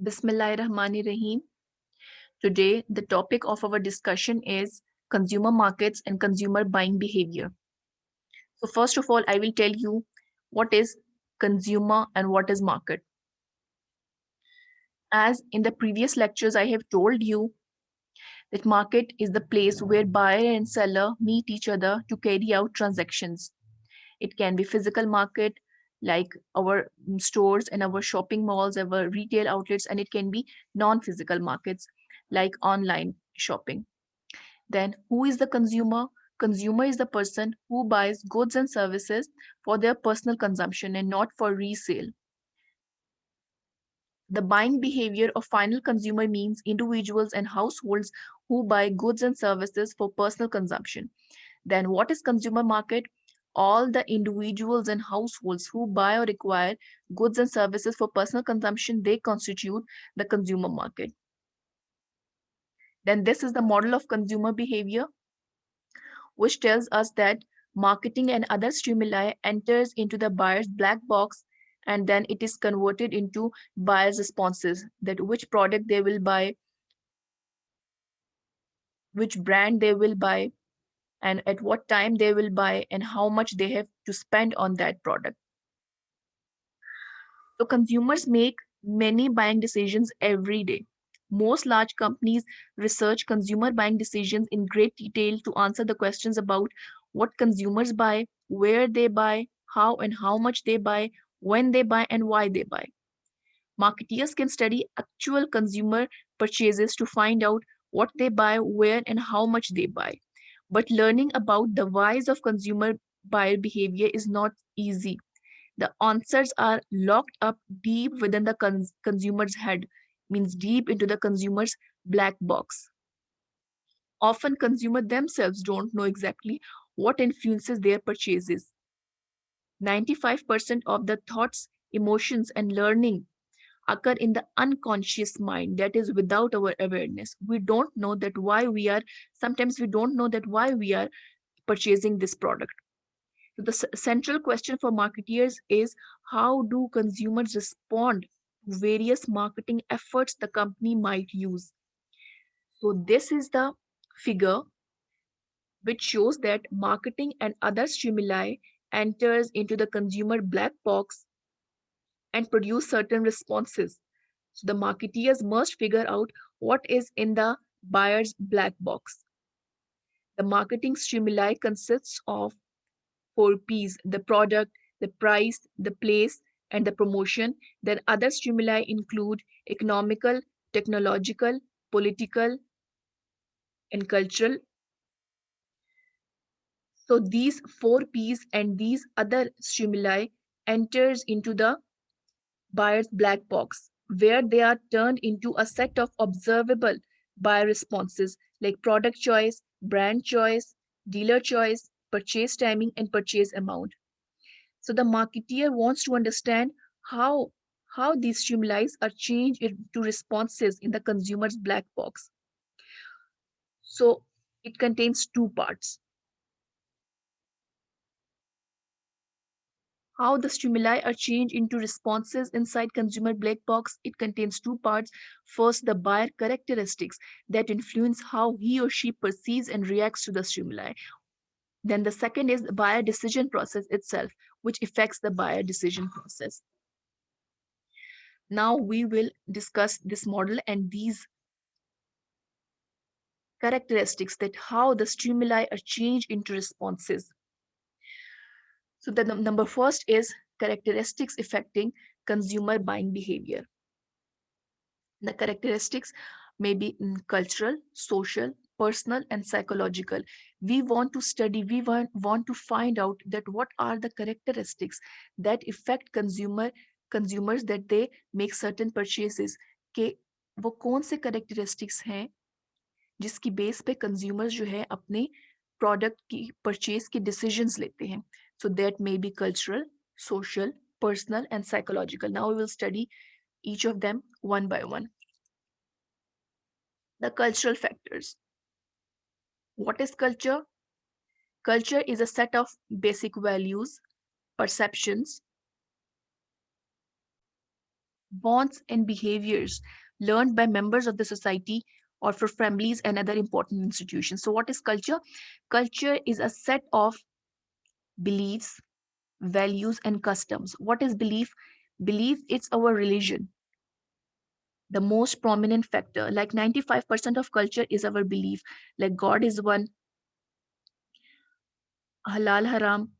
Bismillahirrahmanirrahim. Today, the topic of our discussion is consumer markets and consumer buying behavior. So, first of all, I will tell you what is consumer and what is market. As in the previous lectures, I have told you that market is the place where buyer and seller meet each other to carry out transactions. It can be physical market like our stores and our shopping malls, our retail outlets, and it can be non-physical markets like online shopping. Then who is the consumer? Consumer is the person who buys goods and services for their personal consumption and not for resale. The buying behavior of final consumer means individuals and households who buy goods and services for personal consumption. Then what is consumer market? All the individuals and households who buy or require goods and services for personal consumption, they constitute the consumer market. Then this is the model of consumer behavior, which tells us that marketing and other stimuli enters into the buyer's black box, and then it is converted into buyer's responses, that which product they will buy, which brand they will buy, and at what time they will buy, and how much they have to spend on that product. So consumers make many buying decisions every day. Most large companies research consumer buying decisions in great detail to answer the questions about what consumers buy, where they buy, how and how much they buy, when they buy, and why they buy. Marketeers can study actual consumer purchases to find out what they buy, where, and how much they buy. But learning about the whys of consumer buyer behavior is not easy. The answers are locked up deep within the consumer's head, means deep into the consumer's black box. Often consumers themselves don't know exactly what influences their purchases. 95% of the thoughts, emotions, and learning occur in the unconscious mind, that is without our awareness. We don't know that why we are, sometimes we don't know that why we are purchasing this product. So the central question for marketeers is, how do consumers respond to various marketing efforts the company might use? So this is the figure which shows that marketing and other stimuli enters into the consumer black box and produce certain responses. So the marketeers must figure out what is in the buyer's black box. The marketing stimuli consists of four P's: the product, the price, the place, and the promotion. Then other stimuli include economical, technological, political, and cultural. So these four P's and these other stimuli enters into the buyer's black box, where they are turned into a set of observable buyer responses like product choice, brand choice, dealer choice, purchase timing, and purchase amount. So the marketeer wants to understand how how these stimuli are changed into responses in the consumer's black box. So it contains two parts. How the stimuli are changed into responses inside consumer black box, it contains two parts. First, the buyer characteristics that influence how he or she perceives and reacts to the stimuli. Then the second is the buyer decision process itself, which affects the buyer decision process. Now we will discuss this model and these characteristics, that how the stimuli are changed into responses. So the number first is characteristics affecting consumer buying behavior. The characteristics may be cultural, social, personal, and psychological. We want to study, want to find out that what are the characteristics that affect consumers that they make certain purchases. के वो कौन से characteristics हैं जिसकी base पे consumer जो है अपने प्रोडक्ट की परचेज की डिसीजंस लेते हैं. So that may be cultural, social, personal, and psychological. Now we will study each of them one by one. The cultural factors. What is culture? Culture is a set of basic values, perceptions, bonds and behaviors learned by members of the society or for families and other important institutions. So, what is culture? Culture is a set of beliefs, values, and customs. What is belief? Belief, it's our religion, the most prominent factor. Like 95% of culture is our belief. Like God is one, halal, haram.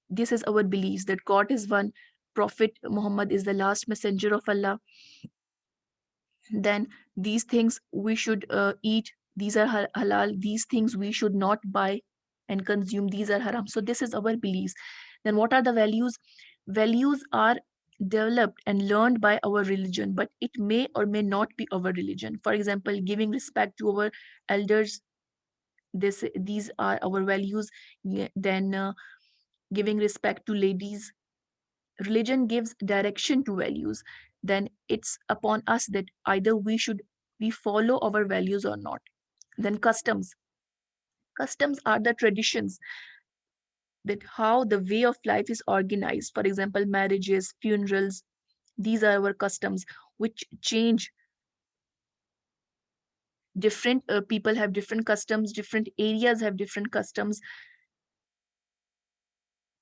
This is our beliefs that God is one, Prophet Muhammad is the last messenger of Allah. Then these things we should eat, these are halal, these things we should not buy and consume, these are haram. So this is our beliefs. Then what are the values? Values are developed and learned by our religion, but it may or may not be our religion. For example, giving respect to our elders, these are our values. Then giving respect to ladies, religion gives direction to values. Then it's upon us that either we follow our values or not. Then customs are the traditions, that how the way of life is organized. For example, marriages, funerals, these are our customs, which change. Different people have different customs, different areas have different customs.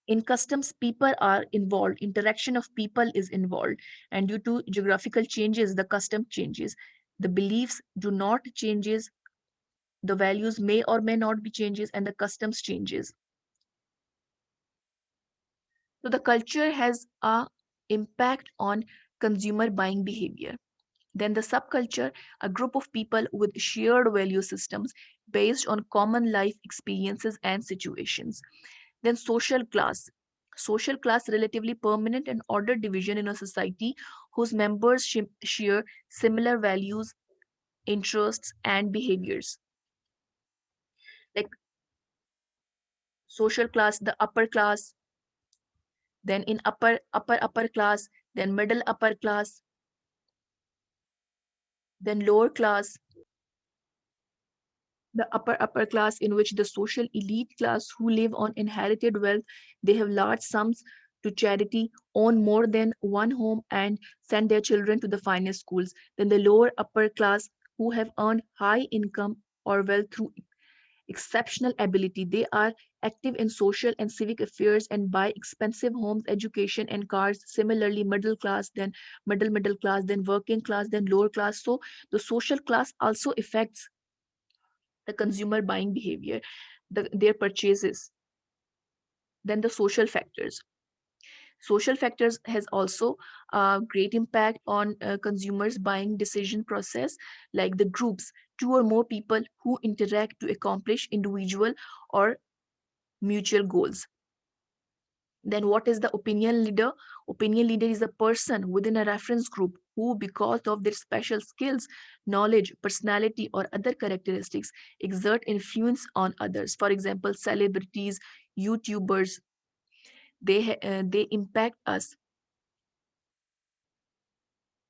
In customs, people are involved, interaction of people is involved, and due to geographical changes, the custom changes. The beliefs do not changes, the values may or may not be changes, and the customs changes. So the culture has a impact on consumer buying behavior. Then the subculture, a group of people with shared value systems based on common life experiences and situations. Then social class. Social class, relatively permanent and ordered division in a society whose members share similar values, interests, and behaviors. Like social class, the upper class, then in upper class, then middle upper class, then lower class, the upper class, in which the social elite class who live on inherited wealth, they have large sums to charity, own more than one home, and send their children to the finest schools. Then the lower upper class who have earned high income or wealth through exceptional ability, they are active in social and civic affairs and buy expensive homes, education, and cars. Similarly, middle class, then middle class, then working class, then lower class. So the social class also affects the consumer buying behavior, their purchases. Then the social factors. Social factors has also a great impact on consumers buying decision process, like the groups, two or more people who interact to accomplish individual or mutual goals. Then what is the opinion leader? Opinion leader is a person within a reference group who, because of their special skills, knowledge, personality, or other characteristics, exert influence on others. For example, celebrities, YouTubers, they impact us.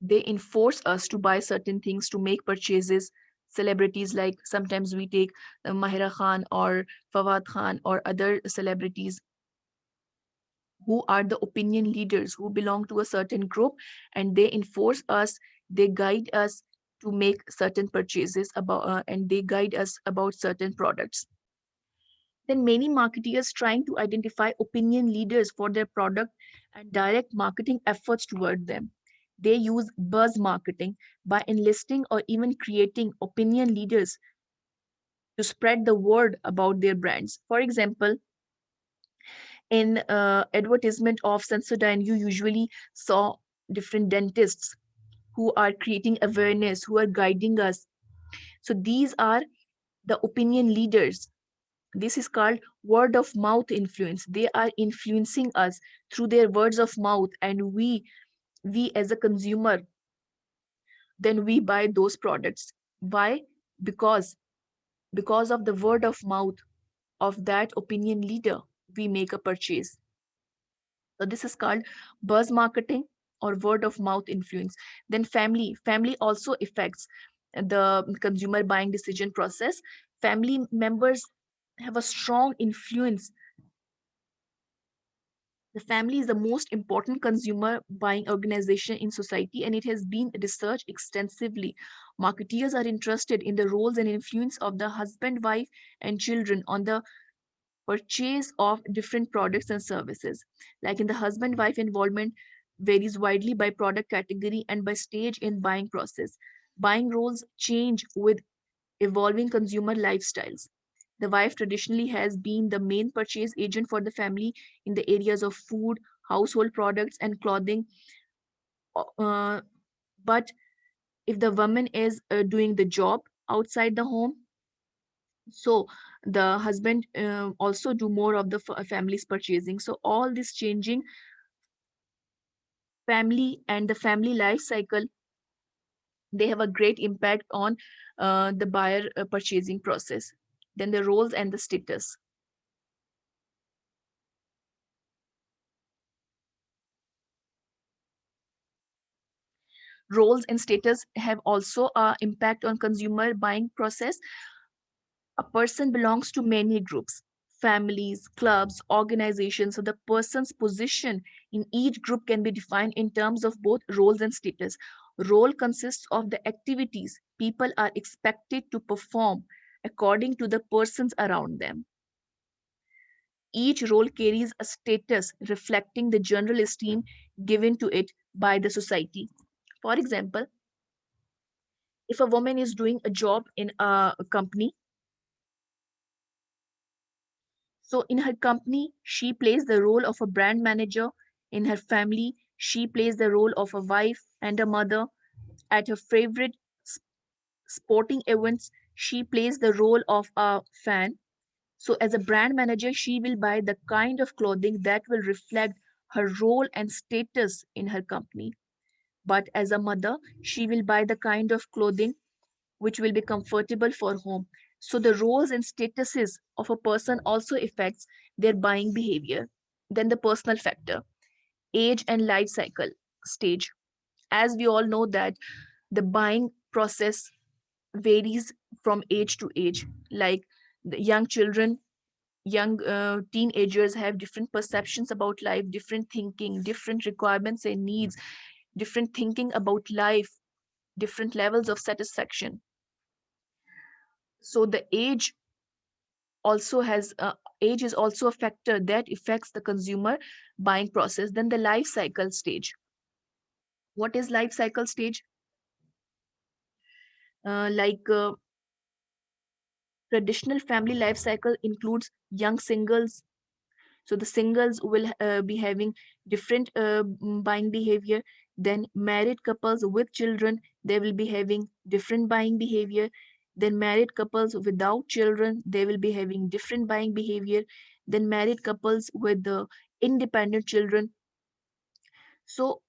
They enforce us to buy certain things, to make purchases. Celebrities, like sometimes we take Mahira Khan or Fawad Khan or other celebrities who are the opinion leaders who belong to a certain group, and they enforce us, they guide us to make certain purchases about and they guide us about certain products. Then many marketeers trying to identify opinion leaders for their product and direct marketing efforts toward them. They use buzz marketing by enlisting or even creating opinion leaders to spread the word about their brands. For example, in advertisement of Sensodyne, you usually saw different dentists who are creating awareness, who are guiding us. So these are the opinion leaders. This is called word of mouth influence. They are influencing us through their words of mouth, and we as a consumer, then we buy those products. Why? Because because of the word of mouth of that opinion leader, we make a purchase. So this is called buzz marketing or word of mouth influence. Then family also affects the consumer buying decision process. Family members have a strong influence, The family is the most important consumer buying organization in society, and it has been researched extensively. Marketeers are interested in the roles and influence of the husband, wife, and children on the purchase of different products and services. Like in the husband wife involvement varies widely by product category and by stage in buying process. Buying roles change with evolving consumer lifestyles. The wife traditionally has been the main purchase agent for the family in the areas of food, household products, and clothing. Uh, but if the woman is doing the job outside the home, so the husband also do more of the family's purchasing. So all this changing family and the family life cycle, they have a great impact on the buyer purchasing process. Then the roles and the status. Roles and status have also a impact on consumer buying process. A person belongs to many groups, families, clubs, organizations. So the person's position in each group can be defined in terms of both roles and status. Role consists of the activities people are expected to perform according to the persons around them. Each role carries a status reflecting the general esteem given to it by the society. For example, if a woman is doing a job in a company, so in her company, she plays the role of a brand manager. In her family, she plays the role of a wife and a mother. At her favorite s- sporting events, she plays the role of a fan. So, as a brand manager, she will buy the kind of clothing that will reflect her role and status in her company. But as a mother, she will buy the kind of clothing which will be comfortable for home. So the roles and statuses of a person also affects their buying behavior. Then the personal factor, age and life cycle stage. As we all know that the buying process varies from age to age. Like the young children, young teenagers have different perceptions about life, different thinking, different requirements and needs, different thinking about life, different levels of satisfaction. So the age is also a factor that affects the consumer buying process. Then the life cycle stage. What is life cycle stage? Like traditional family life cycle includes young singles. So the singles will be having different buying behavior. Then married couples with children, they will be having different buying behavior. Then married couples without children, they will be having different buying behavior. Then married couples with the independent children. So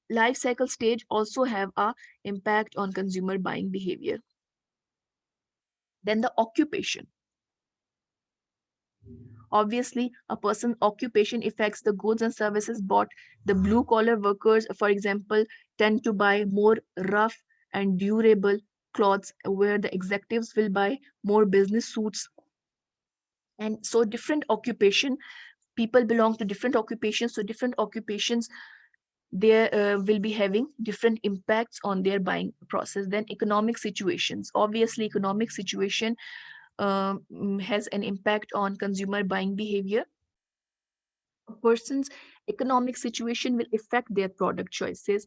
life cycle stage also have a impact on consumer buying behavior. Then the occupation. Obviously, a person's occupation affects the goods and services bought. The blue collar workers, for example, tend to buy more rough and durable clothes, where the executives will buy more business suits. And so, different occupation, people belong to different occupations. So, different occupations, they will be having different impacts on their buying process. Then economic situations, obviously economic situation has an impact on consumer buying behavior. A person's economic situation will affect their product choices,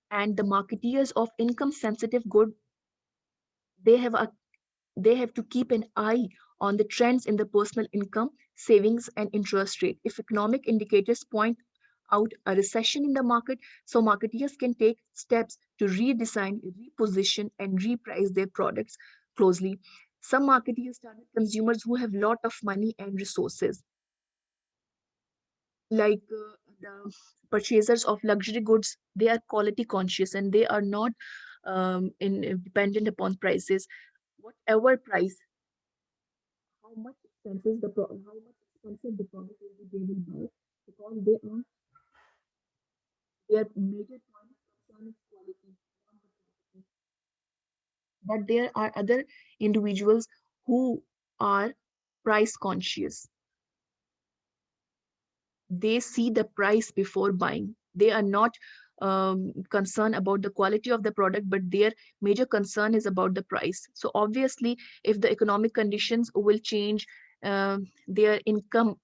and the marketeers of income sensitive good, they have a they have to keep an eye on the trends in the personal income, savings, and interest rate. If economic indicators point out a recession in the market, so marketeers can take steps to redesign, reposition, and reprice their products closely. Some marketeers target consumers who have lot of money and resources, like the purchasers of luxury goods. They are quality conscious and they are not dependent upon prices. Whatever price, how much expensive the product will be, they will buy, because their major point of concern is quality, not the quantity. But there are other individuals who are price conscious. They see the price before buying. They are not concerned about the quality of the product, but their major concern is about the price. So obviously, if the economic conditions will change, their income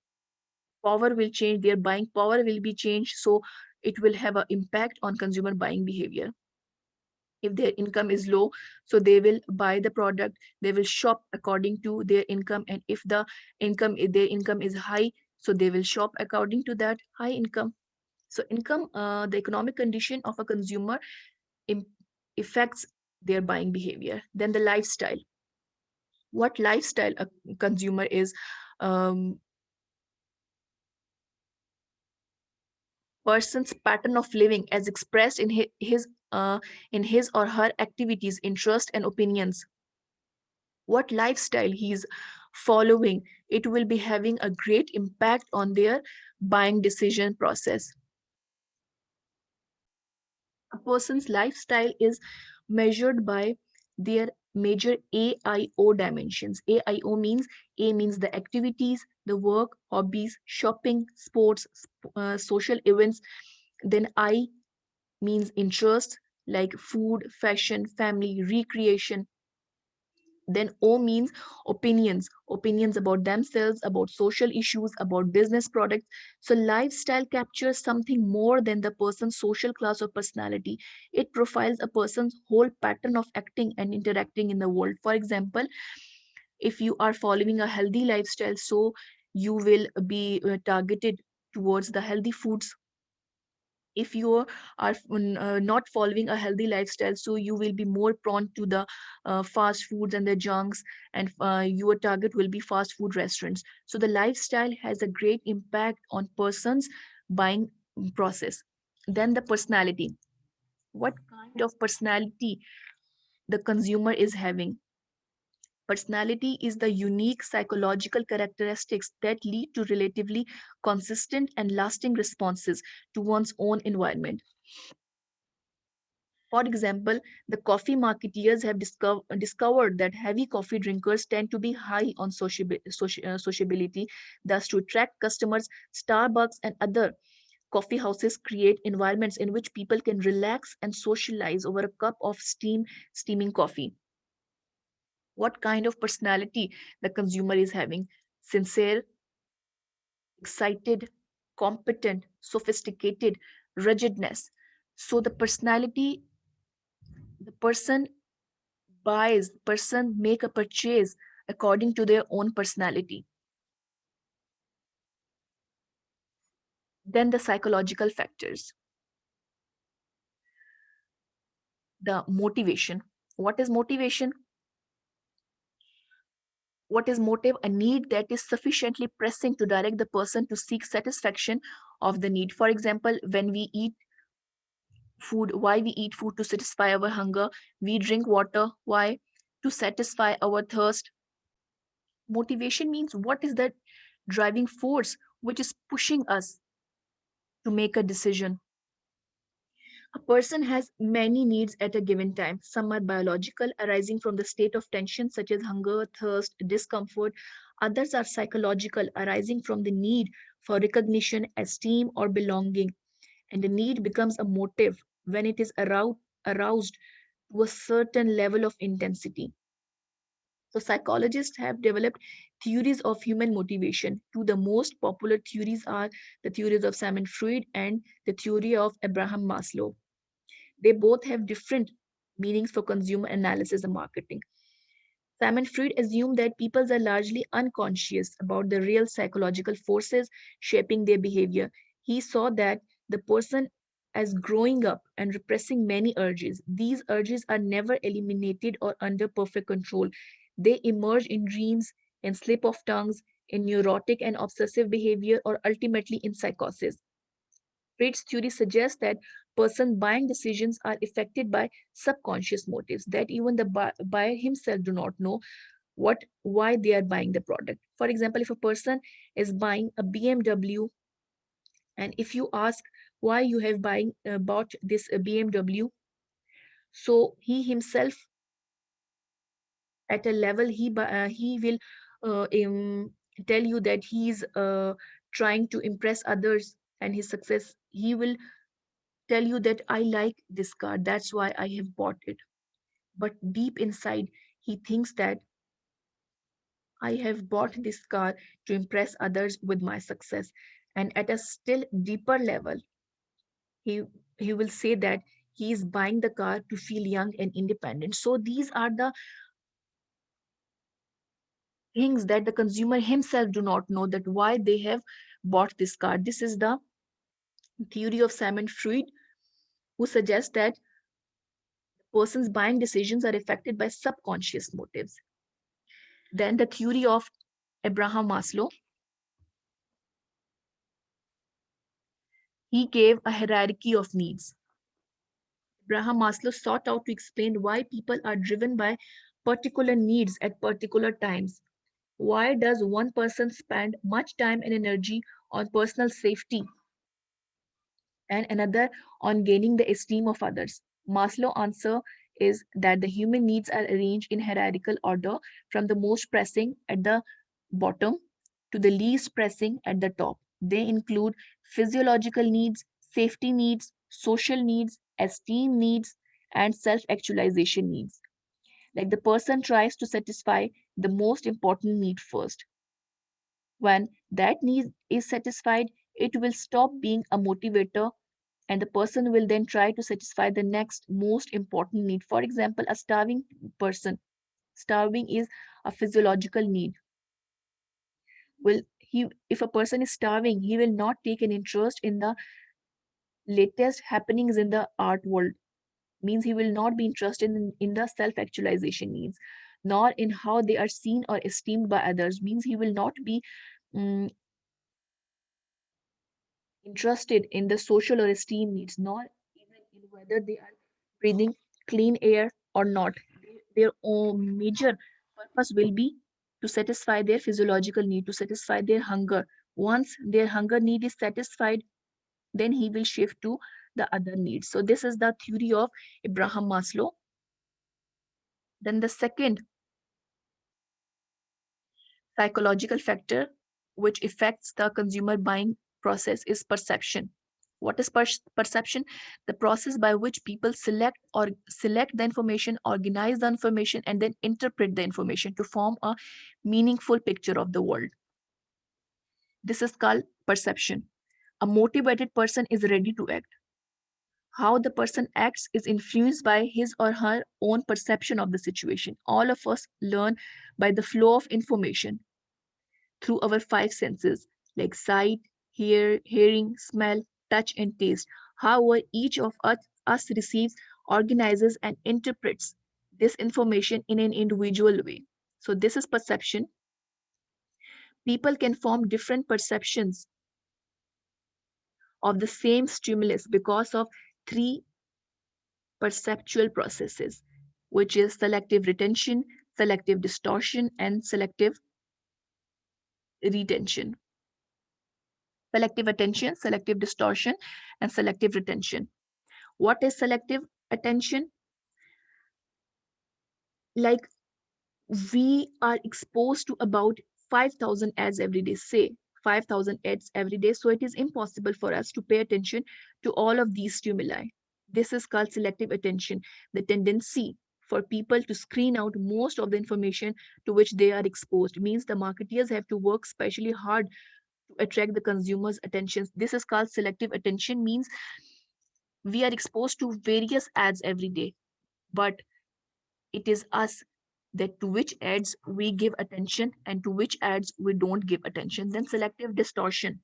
power will change, their buying power will be changed. So it will have an impact on consumer buying behavior. If their income is low, so they will buy the product, they will shop according to their income. And if their income is high, so they will shop according to that high income. So income, the economic condition of a consumer im- affects their buying behavior. Then the lifestyle. What lifestyle a consumer is, um, person's pattern of living as expressed in in his or her activities, interests, and opinions. What lifestyle he's following, it will be having a great impact on their buying decision process. A person's lifestyle is measured by their major AIO dimensions. AIO means, A means the activities, the work, hobbies, shopping, sports, social events. Then I means interests like food, fashion, family, recreation. Then O means opinions, opinions about themselves, about social issues, about business products. So lifestyle captures something more than the person's social class or personality. It profiles a person's whole pattern of acting and interacting in the world. For example, if you are following a healthy lifestyle, so you will be targeted towards the healthy foods. If you are not following a healthy lifestyle, so you will be more prone to the fast foods and the junks, and your target will be fast food restaurants. So the lifestyle has a great impact on person's buying process. Then the personality. What kind of personality the consumer is having? Personality is the unique psychological characteristics that lead to relatively consistent and lasting responses to one's own environment. For example, the coffee marketeers have discovered that heavy coffee drinkers tend to be high on sociability. Thus, to attract customers, Starbucks and other coffee houses create environments in which people can relax and socialize over a cup of steaming coffee. What kind of personality the consumer is having? Sincere, excited, competent, sophisticated, rigidness. So the personality, the person make a purchase according to their own personality. Then the psychological factors, the motivation. What is motivation? What is motive? A need that is sufficiently pressing to direct the person to seek satisfaction of the need. For example, when we eat food, why we eat food? To satisfy our hunger. We drink water, why? To satisfy our thirst. Motivation means what is that driving force which is pushing us to make a decision. A person has many needs at a given time. Some are biological, arising from the state of tension, such as hunger, thirst, discomfort. Others are psychological, arising from the need for recognition, esteem, or belonging. And the need becomes a motive when it is aroused to a certain level of intensity. So, psychologists have developed theories of human motivation. Two the most popular theories are the theories of Simon Freud and the theory of Abraham Maslow. They both have different meanings for consumer analysis and marketing. Simon Freud assumed that people are largely unconscious about the real psychological forces shaping their behavior. He saw that the person as growing up and repressing many urges. These urges are never eliminated or under perfect control. They emerge in dreams, in slip of tongues, in neurotic and obsessive behavior, or ultimately in psychosis. Freud's theory suggests that person buying decisions are affected by subconscious motives that even the buyer himself do not know why they are buying the product. For example, if a person is buying a BMW, and if you ask why you have bought this BMW, so he himself at a level he will uh, um, tell you that he's trying to impress others and his success, he will tell you that I like this car, that's why I have bought it. But deep inside, he thinks that I have bought this car to impress others with my success. And at a still deeper level, he he will say that he is buying the car to feel young and independent. So these are the things that the consumer himself do not know that why they have bought this car. This is the theory of Simon Freud, who suggests that person's buying decisions are affected by subconscious motives. Then the theory of Abraham Maslow, he gave a hierarchy of needs. Abraham Maslow sought out to explain why people are driven by particular needs at particular times. Why does one person spend much time and energy on personal safety and another on gaining the esteem of others? Maslow's answer is that the human needs are arranged in hierarchical order from the most pressing at the bottom to the least pressing at the top. They include physiological needs, safety needs, social needs, esteem needs, and self actualization needs. Like the person tries to satisfy the most important need first. When that need is satisfied, it will stop being a motivator and the person will then try to satisfy the next most important need. For example, a starving person. Starving is a physiological need. Will he, if a person is starving, he will not take an interest in the latest happenings in the art world. Means he will not be interested in the self-actualization needs, nor in how they are seen or esteemed by others. Means he will not be mm, interested in the social or esteem needs, nor even in whether they are breathing clean air or not. Their own major purpose will be to satisfy their physiological need, to satisfy their hunger. Once their hunger need is satisfied, then he will shift to the other needs. So this is the theory of Abraham Maslow. Then the second psychological factor which affects the consumer buying process is perception. What is perception? The process by which people select the information, organize the information, and then interpret the information to form a meaningful picture of the world. This is called perception. A motivated person is ready to act. How the person acts is influenced by his or her own perception of the situation. All of us learn by the flow of information through our five senses like sight, hearing, smell, touch, and taste. However, each of us receives, organizes, and interprets this information in an individual way. So, this is perception. People can form different perceptions of the same stimulus because of three perceptual processes, which is selective retention, selective distortion, and selective retention. Selective attention, selective distortion, and selective retention. What is selective attention? Like we are exposed to about 5,000 ads every day, say 5,000 ads every day. So it is impossible for us to pay attention to all of these stimuli. This is called selective attention, the tendency for people to screen out most of the information to which they are exposed. Means the marketeers have to work especially hard to attract the consumer's attention. This is called selective attention, means we are exposed to various ads every day, but it is us that to which ads we give attention and to which ads we don't give attention. Then selective distortion.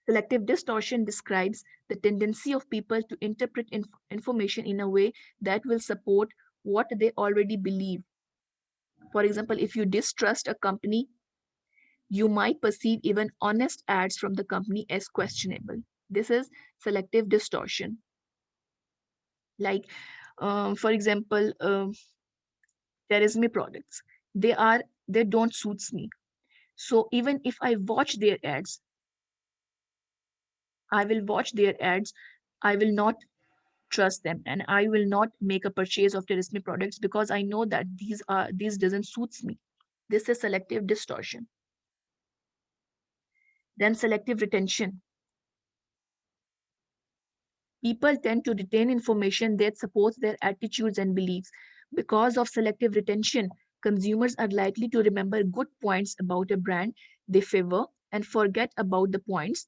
Selective distortion describes the tendency of people to interpret information in a way that will support what they already believe. For example, if you distrust a company, you might perceive even honest ads from the company as questionable. This is selective distortion. Like, for example, Teresme products. They don't suits me. So even if I watch their ads, I will watch their ads. I will not trust them, and I will not make a purchase of Teresme products because I know that these doesn't suits me. This is selective distortion. Then selective retention. People tend to retain information that supports their attitudes and beliefs. Because of selective retention, consumers are likely to remember good points about a brand they favor and forget about the points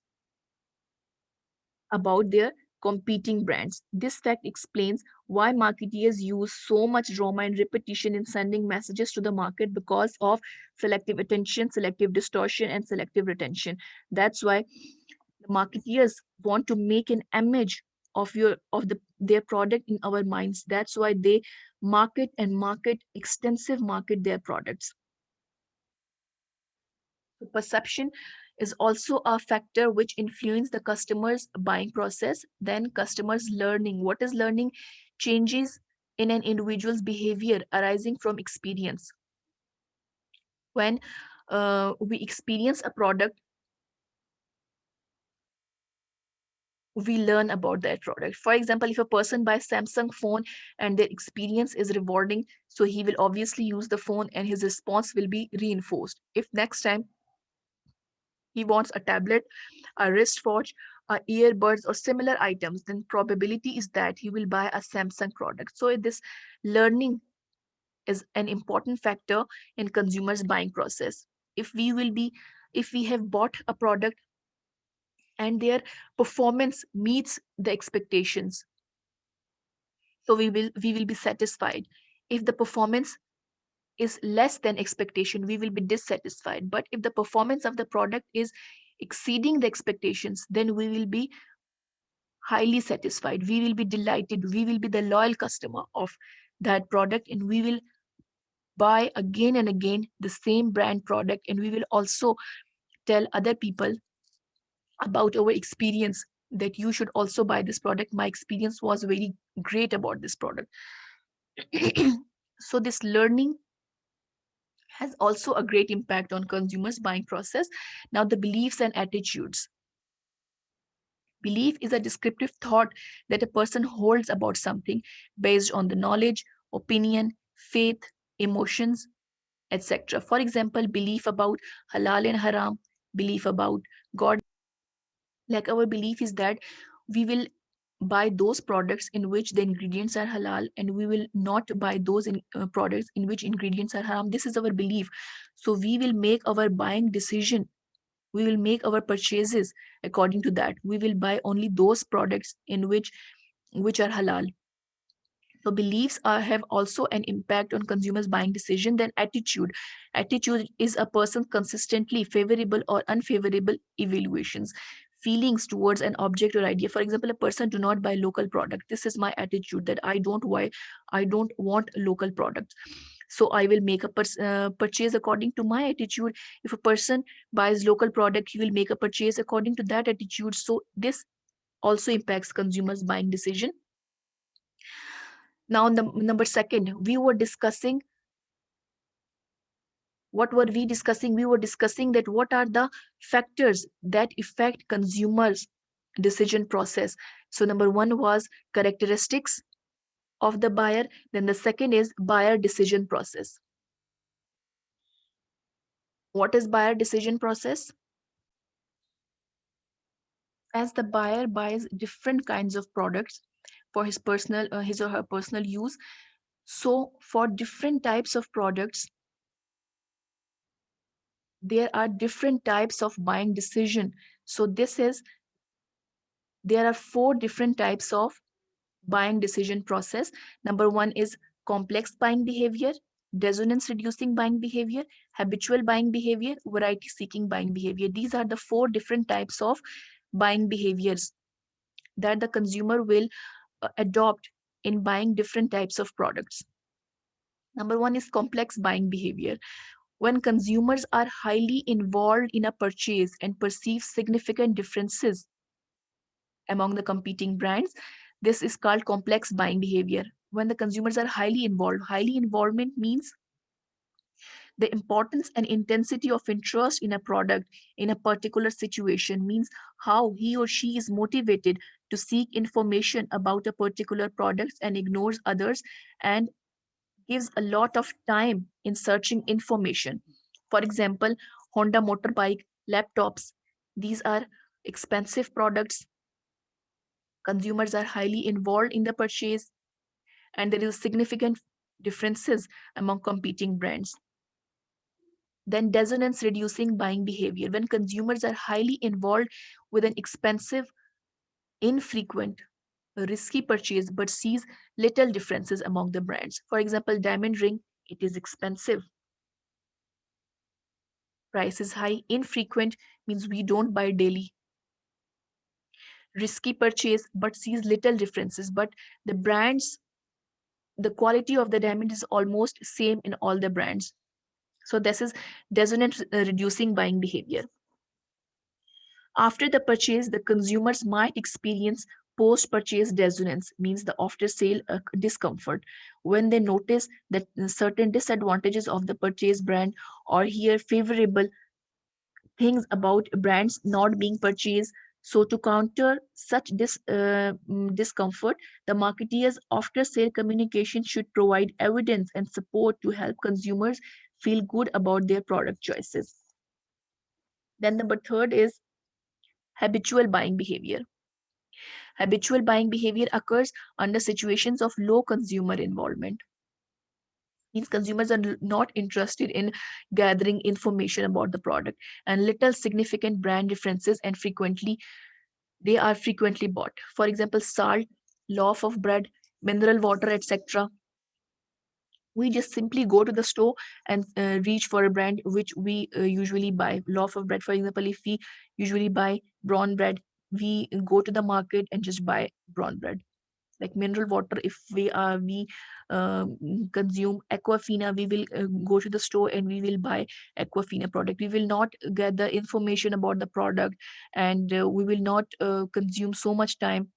about their competing brands. This fact explains why marketeers use so much drama and repetition in sending messages to the market because of selective attention, selective distortion, and selective retention. That's why the marketeers want to make an image of their product in our minds. That's why they extensive market their products. So perception is also a factor which influence the customer's buying process. Then customers learning. What is learning? Changes in an individual's behavior arising from experience. When we experience a product, we learn about that product. For example, if a person buys Samsung phone and their experience is rewarding, so he will obviously use the phone and his response will be reinforced. If next time he wants a tablet, a wristwatch, earbuds, or similar items, then probability is that he will buy a Samsung product. So this learning is an important factor in consumers' buying process. If we will be, if we have bought a product and their performance meets the expectations, so we will be satisfied. If the performance is less than expectation, we will be dissatisfied. But if the performance of the product is exceeding the expectations, then we will be highly satisfied, we will be delighted, we will be the loyal customer of that product, and we will buy again and again the same brand product, and we will also tell other people about our experience that you should also buy this product. My experience was very great about this product. So this learning has also a great impact on consumers buying process. Now the beliefs and attitudes. Belief is a descriptive thought that a person holds about something based on the knowledge, opinion, faith, emotions, etc. For example, belief about halal and haram, belief about God. Like our belief is that we will buy those products in which the ingredients are halal, and we will not buy those products in which ingredients are haram. This is our belief. So we will make our buying decision, we will make our purchases according to that. We will buy only those products in which are halal. So beliefs have also an impact on consumers buying decision. Then attitude is a person consistently favorable or unfavorable evaluations, feelings towards an object or idea. For example, a person do not buy local product. This is my attitude, that I don't want local products. So I will make a purchase according to my attitude. If a person buys local product, he will make a purchase according to that attitude. So this also impacts consumers buying decision. Now, number second, we were discussing, what were we discussing? We were discussing that what are the factors that affect consumers' decision process. So, number one was characteristics of the buyer. Then the second is buyer decision process. What is buyer decision process? As the buyer buys different kinds of products for his or her personal use, so for different types of products, there are different types of buying decision. So there are four different types of buying decision process. Number one is complex buying behavior, dissonance reducing buying behavior, habitual buying behavior, variety seeking buying behavior. These are the four different types of buying behaviors that the consumer will adopt in buying different types of products. Number one is complex buying behavior. When consumers are highly involved in a purchase and perceive significant differences among the competing brands, this is called complex buying behavior. When the consumers are highly involvement means the importance and intensity of interest in a product in a particular situation, means how he or she is motivated to seek information about a particular product and ignores others, and gives a lot of time in searching information. For example, Honda motorbike, laptops, These are expensive products, consumers are highly involved in the purchase, and there is significant differences among competing brands. Then dissonance reducing buying behavior. When consumers are highly involved with an expensive, infrequent, risky purchase but sees little differences among the brands. For example, diamond ring, it is expensive, price is high. Infrequent means we don't buy daily. Risky purchase but sees little differences, but the brands, the quality of the diamond is almost same in all the brands. So this is dissonant reducing buying behavior. After the purchase, the consumers might experience post-purchase dissonance, means the after-sale discomfort, when they notice that certain disadvantages of the purchase brand or hear favorable things about brands not being purchased. So to counter such discomfort, the marketeers after-sale communication should provide evidence and support to help consumers feel good about their product choices. Then number third is habitual buying behavior. Habitual buying behavior occurs under situations of low consumer involvement. Means consumers are not interested in gathering information about the product, and little significant brand differences and frequently they are frequently bought. For example, salt, loaf of bread, mineral water, etc. We just simply go to the store and reach for a brand which we usually buy. Loaf of bread, for example, if we usually buy brown bread, we go to the market and just buy brown bread. Like mineral water, if we consume Aquafina, we will go to the store and we will buy Aquafina product. We will not get the information about the product, and we will not consume so much time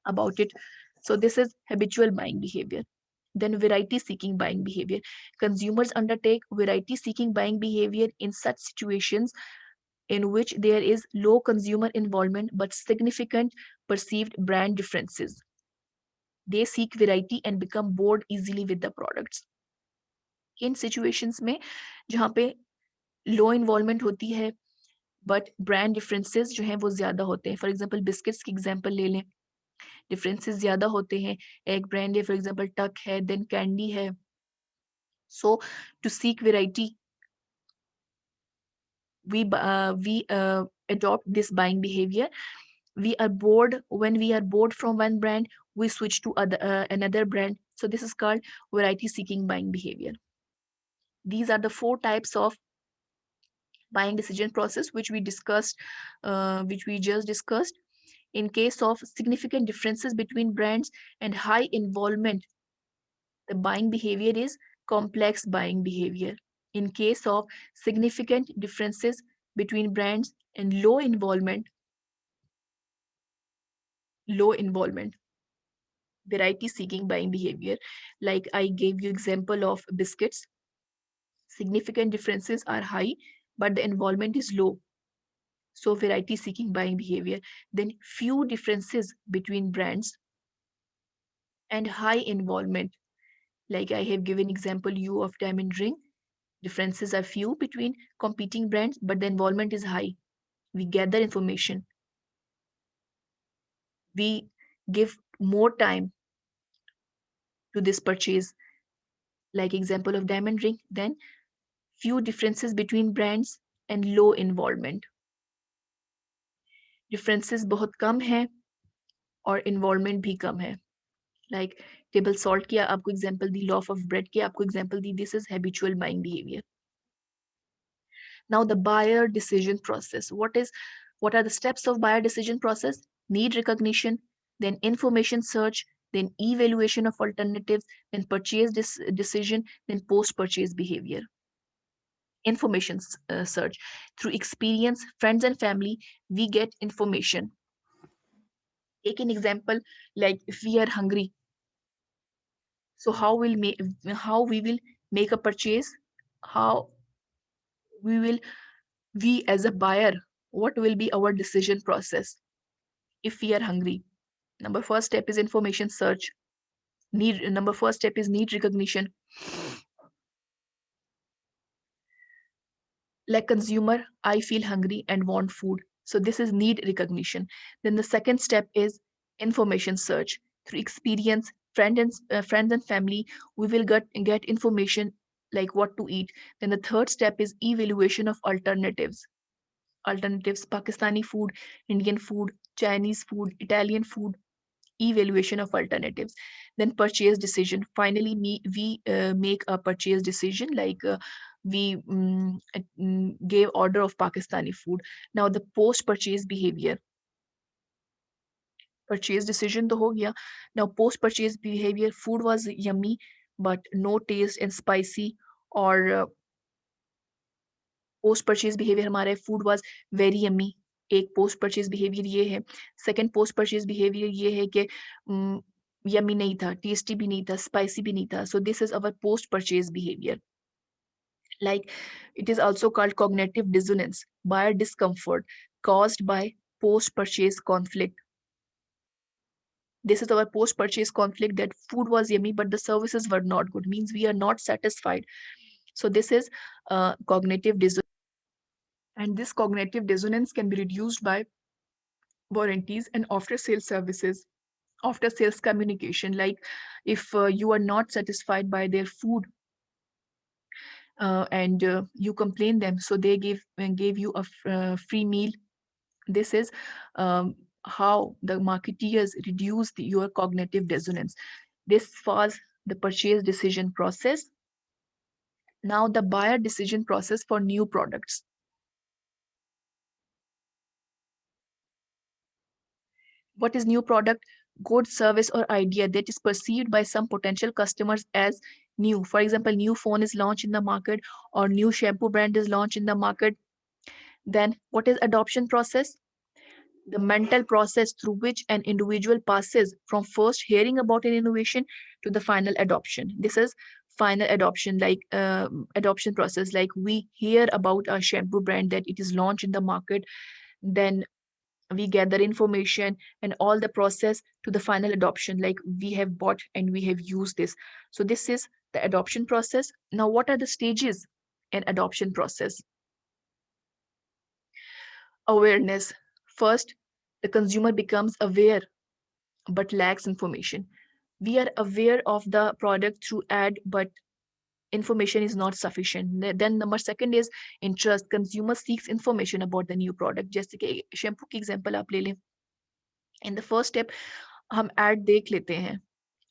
about it. So this is habitual buying behavior. Then variety seeking buying behavior. Consumers undertake variety seeking buying behavior in such situations in which there is low consumer involvement but significant perceived brand differences. They seek variety and become bored easily with the products. In situations में जहाँ पे लो involvement होती है but brand differences जो हैं वो ज्यादा होते हैं. फॉर एग्जांपल बिस्किट्स की एग्जांपल ले लें, डिफरेंसेस ज्यादा होते हैं. एक ब्रांड है फॉर एग्जांपल टक है, देन कैंडी है. So to seek variety we adopt this buying behavior. We are bored. When we are bored from one brand, we switch to another brand. So this is called variety seeking buying behavior. These are the four types of buying decision process which we just discussed. In case of significant differences between brands and high involvement, the buying behavior is complex buying behavior. In case of significant differences between brands and low involvement, variety seeking buying behavior. Like I gave you example of biscuits. Significant differences are high, but the involvement is low. So variety seeking buying behavior. Then few differences between brands and high involvement. Like I have given example you of diamond ring. Differences are few between competing brands, but the involvement is high. We gather information. We give more time to this purchase. Like example of diamond ring. Then few differences between brands and low involvement. Differences बहुत कम है और involvement भी कम है. Like table salt की आपको example the, loaf of bread की आपको example the. This is habitual buying behaviour. Now the buyer decision process. What are the steps of buyer decision process? Need recognition, then information search, then evaluation of alternatives, then purchase decision, then post purchase behavior. Information search. Through experience, friends and family, we get information. Take an example, like if we are hungry, so how we will make a purchase, how we will we as a buyer, what will be our decision process if we are hungry? Number first step is information search. Number first step is need recognition. Like consumer, I feel hungry and want food, so this is need recognition. Then the second step is information search. Through experience, friends and family, we will get information like what to eat. Then the third step is evaluation of alternatives: Pakistani food, Indian food, Chinese food, Italian food, evaluation of alternatives. Then purchase decision. Finally, we make a purchase decision, like we gave order of Pakistani food. Now the post purchase behavior. Purchase decision to ho gaya. Now post purchase behavior: food was yummy but no taste and spicy, or post purchase behaviour हमारा है food was very yummy. एक post purchase behaviour ये है। Second post purchase behaviour ये है कि yummy नहीं था, टेस्टी भी नहीं था, स्पाइसी भी नहीं था। So this is our post purchase behaviour. Like it is also called cognitive dissonance, buyer discomfort caused by post purchase conflict. This is our post purchase conflict, that food was yummy but the services were not good, means we are not satisfied. So this is cognitive dissonance. And this cognitive dissonance can be reduced by warranties and after sales services, after sales communication. Like if you are not satisfied by their food, and you complain them, so they gave you a free meal. This is how the marketeers reduce your cognitive dissonance. This was the purchase decision process. Now the buyer decision process for new products. What is new product? Good, service, or idea that is perceived by some potential customers as new. For example, new phone is launched in the market, or new shampoo brand is launched in the market. Then what is adoption process? The mental process through which an individual passes from first hearing about an innovation to the final adoption. This is final adoption, like adoption process. Like we hear about a shampoo brand that it is launched in the market, then we gather information and all the process to the final adoption, like we have bought and we have used this. So this is the adoption process. Now what are the stages in adoption process? Awareness. First, the consumer becomes aware but lacks information. We are aware of the product through ad, but information is not sufficient. Then number second is interest. Consumer seeks information about the new product. जैसे कि shampoo की example आप ले लें, in the first step हम ad देख लेते हैं,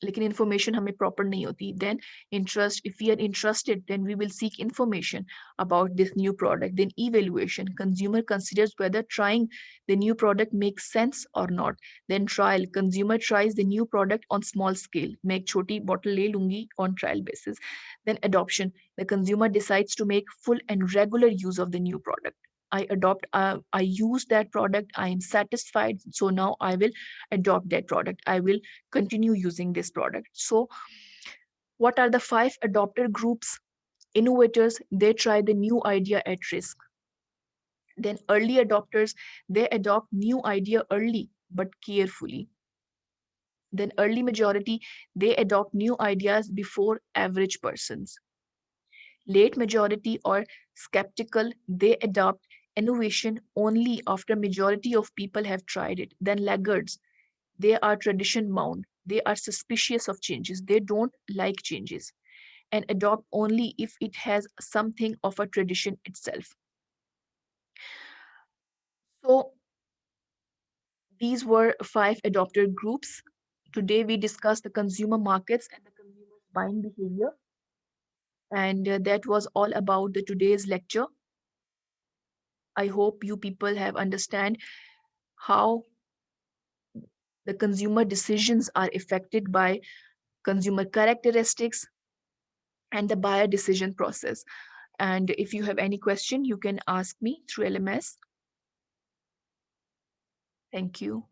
लेकिन इन्फॉर्मेशन हमें प्रॉपर नहीं होती. Then interest, if we are interested then we will seek information about this new product. Then evaluation, consumer considers whether trying the new product makes sense or not. Then trial, consumer tries the new product on small scale. मैं एक छोटी bottle ले लूंगी on trial basis. Then adoption, the consumer decides to make full and regular use of the new product. I use that product, I am satisfied, so now I will adopt that product, I will continue using this product. So what are the 5 adopter groups? Innovators, they try the new idea at risk. Then early adopters, they adopt new idea early but carefully. Then early majority, they adopt new ideas before average persons. Late majority or skeptical, they adopt innovation only after majority of people have tried it. Then laggards, they are tradition bound, they are suspicious of changes, they don't like changes, and adopt only if it has something of a tradition itself. So these were 5 adopter groups. Today we discussed the consumer markets and the consumer buying behavior, and that was all about the today's lecture. I hope you people have understand how the consumer decisions are affected by consumer characteristics and the buyer decision process. And if you have any question, you can ask me through LMS. Thank you.